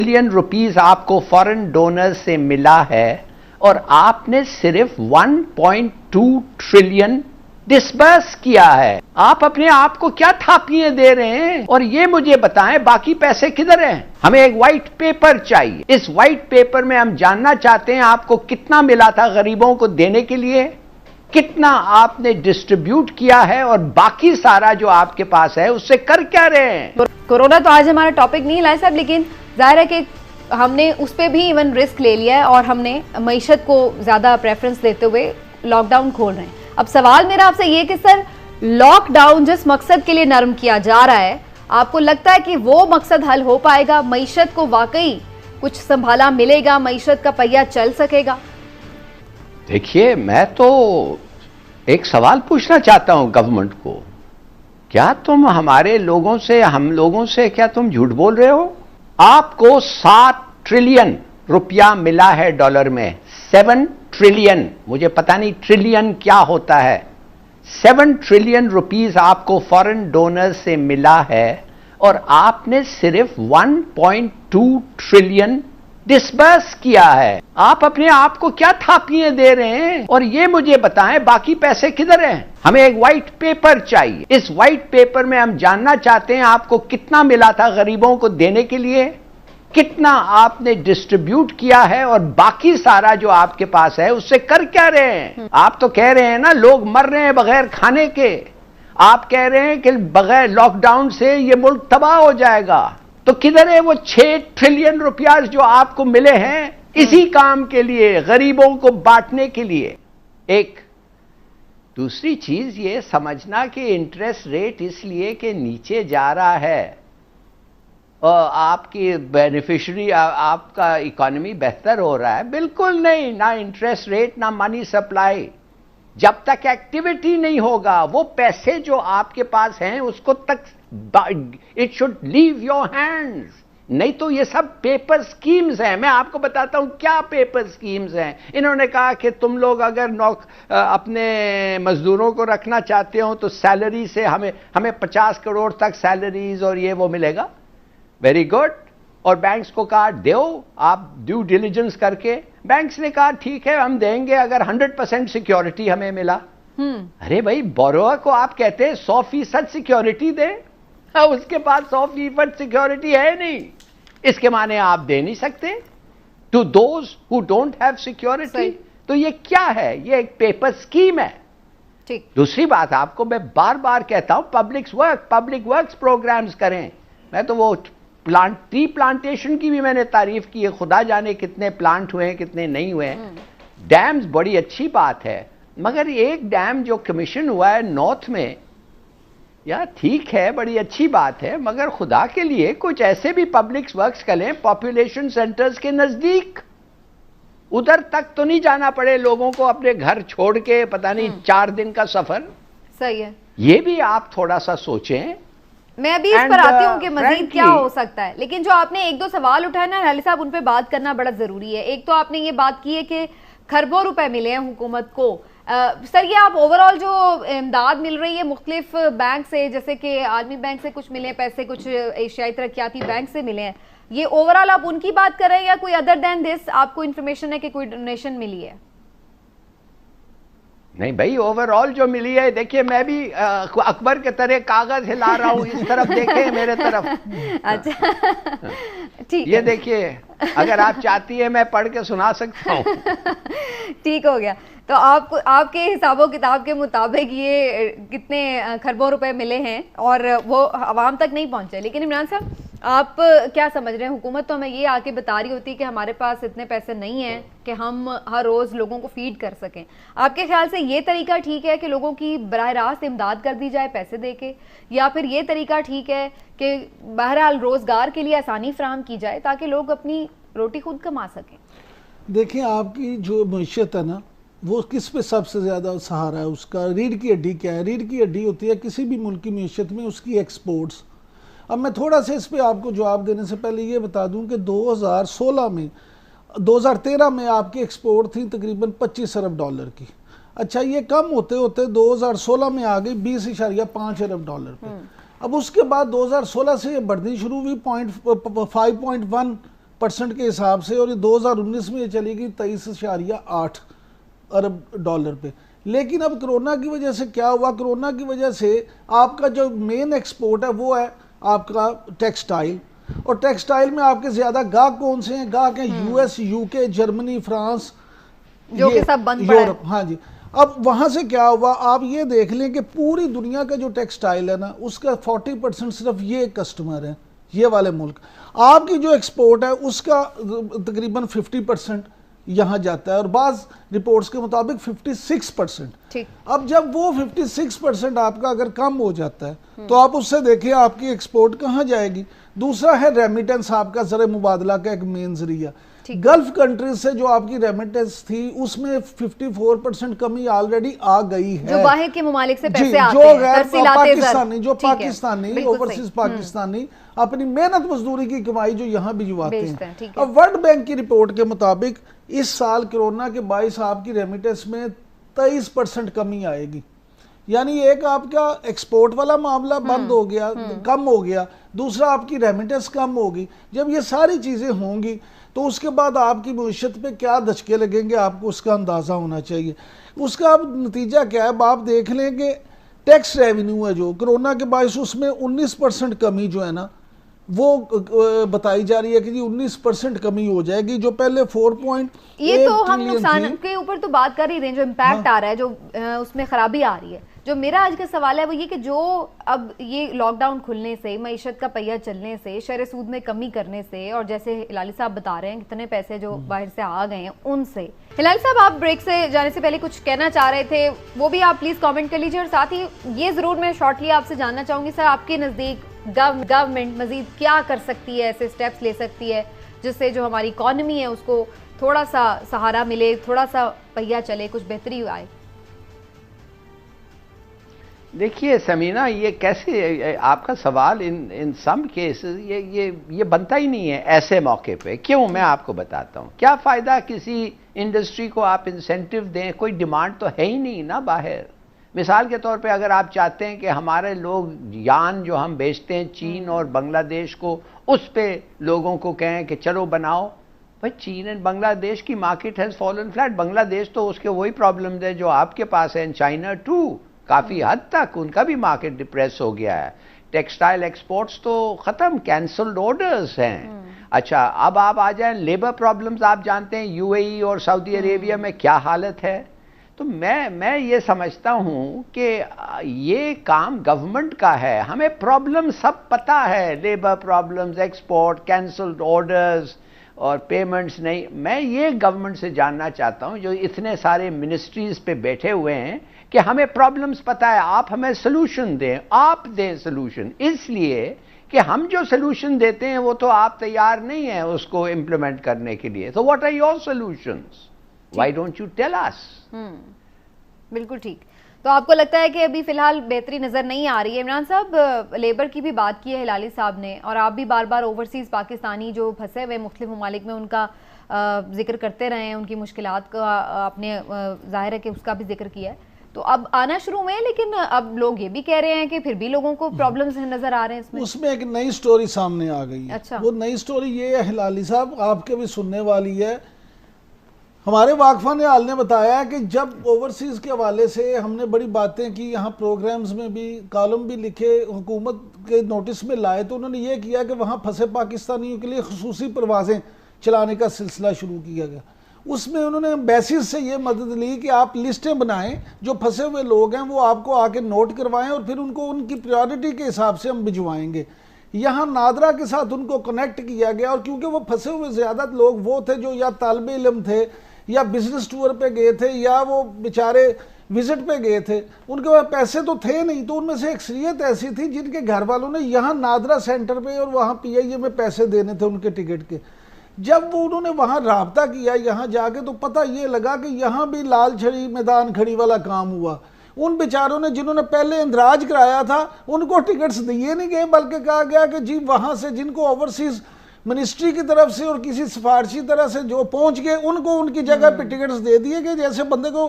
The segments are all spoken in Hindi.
बिलियन रुपीस आपको फॉरेन डोनर से मिला है और आपने सिर्फ 1.2 ट्रिलियन डिसबर्स किया है। आप अपने आप को क्या थापिये दे रहे हैं? और ये मुझे बताएं बाकी पैसे किधर हैं? हमें एक व्हाइट पेपर चाहिए। इस व्हाइट पेपर में हम जानना चाहते हैं आपको कितना मिला था गरीबों को देने के लिए, कितना आपने डिस्ट्रीब्यूट किया है, और बाकी सारा जो आपके पास है उससे कर क्या रहे हैं? कोरोना तो आज हमारा टॉपिक नहीं लाए साहब, लेकिन जाहिर है कि हमने उस पर भी इवन रिस्क ले लिया है और हमने मईशत को ज्यादा प्रेफरेंस देते हुए लॉकडाउन खोल रहे हैं। अब सवाल मेरा आपसे ये कि सर, लॉकडाउन जिस मकसद के लिए नरम किया जा रहा है, आपको लगता है कि वो मकसद हल हो पाएगा? मईशत को वाकई कुछ संभाला मिलेगा? मईशत का पहिया चल सकेगा? देखिए, मैं तो एक सवाल पूछना चाहता हूं गवर्नमेंट को, क्या तुम हमारे लोगों से, हम लोगों से क्या तुम झूठ बोल रहे हो? आपको 7 ट्रिलियन रुपया मिला है डॉलर में, 7 ट्रिलियन, मुझे पता नहीं ट्रिलियन क्या होता है। 7 ट्रिलियन रुपीस आपको फॉरेन डोनर से मिला है और आपने सिर्फ 1.2 ट्रिलियन डिसबर्स किया है। आप अपने आप को क्या थापिये दे रहे हैं? और ये मुझे बताएं बाकी पैसे किधर हैं? हमें एक व्हाइट पेपर चाहिए। इस व्हाइट पेपर में हम जानना चाहते हैं आपको कितना मिला था गरीबों को देने के लिए, कितना आपने डिस्ट्रीब्यूट किया है, और बाकी सारा जो आपके पास है उससे कर क्या रहे हैं? आप तो कह रहे हैं ना लोग मर रहे हैं बगैर खाने के, आप कह रहे हैं कि बगैर लॉकडाउन से ये मुल्क तबाह हो जाएगा। तो किधर है वो 6 ट्रिलियन रुपया जो आपको मिले हैं इसी काम के लिए, गरीबों को बांटने के लिए? एक दूसरी चीज ये समझना कि इंटरेस्ट रेट इसलिए कि नीचे जा रहा है और आपकी बेनिफिशियरी, आपका इकोनॉमी बेहतर हो रहा है, बिल्कुल नहीं। ना इंटरेस्ट रेट, ना मनी सप्लाई। जब तक एक्टिविटी नहीं होगा, वो पैसे जो आपके पास हैं उसको तक it should leave your hands. नहीं तो ये सब पेपर स्कीम्स हैं। मैं आपको बताता हूं क्या पेपर स्कीम्स हैं। इन्होंने कहा कि तुम लोग अगर अपने मजदूरों को रखना चाहते हो तो सैलरी से हमें 50 करोड़ तक सैलरीज और ये वो मिलेगा। Very good. और बैंक्स को कहा दो, आप ड्यू डिलिजेंस करके। बैंक्स ने कहा ठीक है हम देंगे अगर 100% सिक्योरिटी हमें मिला। अरे भाई, बोरोअर को आप कहते हैं 100% सिक्योरिटी दे, उसके पास 100% सिक्योरिटी है नहीं, इसके माने आप दे नहीं सकते to those who don't have security. तो ये क्या है? ये एक पेपर स्कीम है। ठीक। दूसरी बात आपको मैं बार बार कहता हूं, पब्लिक वर्क्स प्रोग्राम्स करें। मैं तो वो ट्री प्लांटेशन की भी मैंने तारीफ की है, खुदा जाने कितने प्लांट हुए हैं कितने नहीं हुए हैं। डैम्स बड़ी अच्छी बात है, मगर एक डैम जो कमीशन हुआ है नॉर्थ में, या ठीक है बड़ी अच्छी बात है, मगर खुदा के लिए कुछ ऐसे भी पब्लिक वर्क्स करें पॉपुलेशन सेंटर्स के नजदीक। उधर तक तो नहीं जाना पड़े लोगों को अपने घर छोड़ के, पता नहीं 4 दिन का सफर। सही है, ये भी आप थोड़ा सा सोचें। मैं अभी इस पर आती हूँ कि मजीद क्या हो सकता है, लेकिन जो आपने 1-2 सवाल उठाए ना अली साहब, उन पे बात करना बड़ा जरूरी है। एक तो आपने ये बात की है कि खरबों रुपए मिले हैं हुकूमत को। सर, ये आप ओवरऑल जो इमदाद मिल रही है मुख्तलिफ बैंक से, जैसे कि आलमी बैंक से कुछ मिले पैसे, कुछ एशियाई तरक्याती बैंक से मिले हैं, ये ओवरऑल आप उनकी बात कर रहे हैं या कोई अदर देन दिस आपको इन्फॉर्मेशन है कि कोई डोनेशन मिली है? नहीं भाई, ओवरऑल जो मिली है, देखिए मैं भी अकबर के तरह कागज हिला रहा हूं, इस तरफ देखें मेरे तरफ। अच्छा, ठीक ये देखिए, अगर आप चाहती है मैं पढ़ के सुना सकता हूं। ठीक हो गया। तो आपको आपके हिसाबो किताब के मुताबिक ये कितने खरबों रुपए मिले हैं और वो आवाम तक नहीं पहुंचे। लेकिन इमरान साहब, आप क्या समझ रहे हैं? हुकूमत तो हमें ये आके बता रही होती कि हमारे पास इतने पैसे नहीं हैं कि हम हर रोज़ लोगों को फीड कर सकें। आपके ख्याल से ये तरीका ठीक है कि लोगों की बराह रास्त इमदाद कर दी जाए पैसे दे के, या फिर ये तरीका ठीक है कि बहरहाल रोज़गार के लिए आसानी फराहम की जाए ताकि लोग अपनी रोटी खुद कमा सकें? देखिए, आपकी जो मैशत है ना, वो किस पे सबसे ज़्यादा सहारा है? उसका रीढ़ की हड्डी क्या है? रीढ़ की हड्डी होती है किसी भी मुल्क की मैशत में उसकी एक्सपोर्ट्स। अब मैं थोड़ा सा इस पे आपको जवाब देने से पहले ये बता दूं कि 2013 में आपकी एक्सपोर्ट थी तकरीबन 25 अरब डॉलर की। अच्छा, ये कम होते होते 2016 में आ गई 20.5 अरब डॉलर पे। अब उसके बाद 2016 से ये बढ़नी शुरू हुई 5.1 परसेंट के हिसाब से, और ये 2019 में ये चली गई 23.8 अरब डॉलर पे। लेकिन अब कोरोना की वजह से क्या हुआ, कोरोना की वजह से आपका जो मेन एक्सपोर्ट है वो है आपका टेक्सटाइल, और टेक्सटाइल में आपके ज्यादा गाहक कौन से हैं, गाहक हैं यूएस, यूके, जर्मनी, फ्रांस, जो कि सब बंद पड़ा है। यूरोप। हाँ जी। अब वहां से क्या हुआ, आप ये देख लें कि पूरी दुनिया का जो टेक्सटाइल है ना उसका 40% सिर्फ ये कस्टमर है, ये वाले मुल्क। आपकी जो एक्सपोर्ट है उसका तकरीबन 50% यहाँ जाता है, और बाज रिपोर्ट्स के मुताबिक 56%। ठीक। अब जब वो 56% आपका अगर कम हो जाता है तो आप उससे देखिए आपकी एक्सपोर्ट कहाँ जाएगी। दूसरा है रेमिटेंस, आपका ज़र मुबादला का एक मेन जरिया। गल्फ कंट्रीज से जो आपकी रेमिटेंस थी उसमें 54% कमी ऑलरेडी आ गई है, जो बाहर के ममालिक से पैसे आते जो हैं, गैर पाकिस्तानी, जो पाकिस्तानी ओवरसीज पाकिस्तानी अपनी मेहनत मजदूरी की कमाई जो यहाँ भिजवाते हैं। अब वर्ल्ड बैंक की रिपोर्ट के मुताबिक इस साल कोरोना के 22 आपकी रेमिटेंस में 23% कमी आएगी। यानी एक आपका एक्सपोर्ट वाला मामला बंद हो गया, कम हो गया, दूसरा आपकी रेमिटेंस कम होगी। जब ये सारी चीजें होंगी तो उसके बाद आपकी मईशत पे क्या धचके लगेंगे आपको उसका अंदाजा होना चाहिए। उसका अब नतीजा क्या है, अब आप देख लें कि टैक्स रेवेन्यू है जो कोरोना के बायस उसमें 19% कमी जो है ना वो बताई जा रही है कि जी 19% कमी हो जाएगी, जो पहले 4.8 ये तो हम नुकसान के ऊपर तो बात कर ही रहे हैं, जो इम्पैक्ट आ रहा है, जो उसमें खराबी आ रही है। जो मेरा आज का सवाल है वो ये कि जो अब ये लॉकडाउन खुलने से, मईशत का पहिया चलने से, शर सूद में कमी करने से, और जैसे हिलाली साहब बता रहे हैं कितने पैसे जो बाहर से आ गए हैं उनसे। हिलाली साहब, आप ब्रेक से जाने से पहले कुछ कहना चाह रहे थे, वो भी आप प्लीज कमेंट कर लीजिए। और साथ ही ये जरूर मैं शॉर्टली आपसे जानना चाहूंगी सर, आपके नजदीक गवर्नमेंट मजीद क्या कर सकती है, ऐसे स्टेप्स ले सकती है जिससे जो हमारी इकॉनमी है उसको थोड़ा सा सहारा मिले, थोड़ा सा पहिया चले, कुछ बेहतरी आए? देखिए समीना, ये कैसे आपका सवाल इन सम केसेस ये बनता ही नहीं है ऐसे मौके पे। क्यों, मैं आपको बताता हूँ। क्या फ़ायदा किसी इंडस्ट्री को आप इंसेंटिव दें, कोई डिमांड तो है ही नहीं ना बाहर। मिसाल के तौर पे अगर आप चाहते हैं कि हमारे लोग यान जो हम बेचते हैं चीन और बांग्लादेश को, उस पे लोगों को कहें कि चलो बनाओ, भाई चीन एंड बांग्लादेश की market has fallen flat. Bangladesh तो उसके वही प्रॉब्लम्स है जो आपके पास है, एंड चाइना टू, काफ़ी हद तक उनका भी मार्केट डिप्रेस हो गया है। टेक्सटाइल एक्सपोर्ट्स तो ख़त्म, कैंसल्ड ऑर्डर्स हैं। अच्छा, अब आप आ जाएं लेबर प्रॉब्लम्स। आप जानते हैं यूएई और सऊदी अरेबिया में क्या हालत है। तो मैं ये समझता हूँ कि ये काम गवर्नमेंट का है। हमें प्रॉब्लम सब पता है, labour problems, export, cancelled orders और पेमेंट्स नहीं। मैं ये गवर्नमेंट से जानना चाहता हूँ जो इतने सारे मिनिस्ट्रीज पे बैठे हुए हैं कि हमें प्रॉब्लम्स पता है, आप हमें सोल्यूशन दें। आप दें सोल्यूशन, इसलिए कि हम जो सोल्यूशन देते हैं वो तो आप तैयार नहीं हैं उसको इम्प्लीमेंट करने के लिए। तो what are your solutions? Why don't you tell us? बिल्कुल ठीक। तो आपको लगता है कि अभी फिलहाल बेहतरी नजर नहीं आ रही है? इमरान साहब, लेबर की भी बात की है हिलाली साहब ने, और आप भी बार बार ओवरसीज पाकिस्तानी जो फंसे हुए मुख्तलिफ ममालिक में उनका जिक्र करते रहे हैं, उनकी मुश्किलात का आपने जाहिर है कि उसका भी जिक्र किया है। तो अब आना शुरू हुए हैं, लेकिन अब लोग ये भी कह रहे हैं कि फिर भी लोगों को प्रॉब्लम्स नजर आ रहे हैं इसमें। उसमें एक नई स्टोरी सामने आ गई है। अच्छा। वो नई स्टोरी ये है हिलाली साहब, आपके भी सुनने वाली है। हमारे वाकफा ने हाल ने बताया कि जब ओवरसीज के हवाले से हमने बड़ी बातें की, यहाँ प्रोग्राम्स में भी कॉलम भी लिखे, हुकूमत के नोटिस में लाए, तो उन्होंने ये किया कि वहाँ फंसे पाकिस्तानियों के लिए खुसूसी परवाजें चलाने का सिलसिला शुरू किया गया। उसमें उन्होंने एम्बेसीज से ये मदद ली कि आप लिस्टें बनाएं, जो फंसे हुए लोग हैं वो आपको आके नोट करवाएं और फिर उनको उनकी प्रायोरिटी के हिसाब से हम भिजवाएंगे। यहाँ नादरा के साथ उनको कनेक्ट किया गया, और क्योंकि वो फंसे हुए ज़्यादा लोग वो थे जो या तालिब इल्म थे या बिजनेस टूर पे गए थे या वो बेचारे विजिट पे गए थे, उनके पास पैसे तो थे नहीं। तो उनमें से अक्सरियत ऐसी थी जिनके घर वालों ने यहाँ नादरा सेंटर पे और वहाँ PIA में पैसे देने थे उनके टिकट के। जब वो उन्होंने वहाँ राब्ता किया यहाँ जाके, तो पता ये लगा कि यहाँ भी लाल छड़ी मैदान खड़ी वाला काम हुआ। उन बेचारों ने जिन्होंने पहले इंदराज कराया था उनको टिकट्स दिए नहीं गए, बल्कि कहा गया कि जी वहाँ से जिनको ओवरसीज मिनिस्ट्री की तरफ से और किसी सिफारशी तरह से जो पहुंच गए उनको उनकी जगह पे टिकट्स दे दिए गए, जैसे बंदे को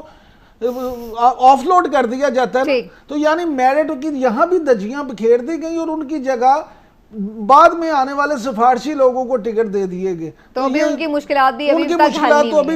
ऑफलोड कर दिया जाता है। तो यानी मेरिट की यहाँ भी दजियां बिखेर दी गई और उनकी जगह बाद में आने वाले सिफारशी लोगों को टिकट दे दिए गए। तो अभी ये- उनकी मुश्किलात भी अभी उनकी तक हल मुश्किलात नहीं तो हुई अभी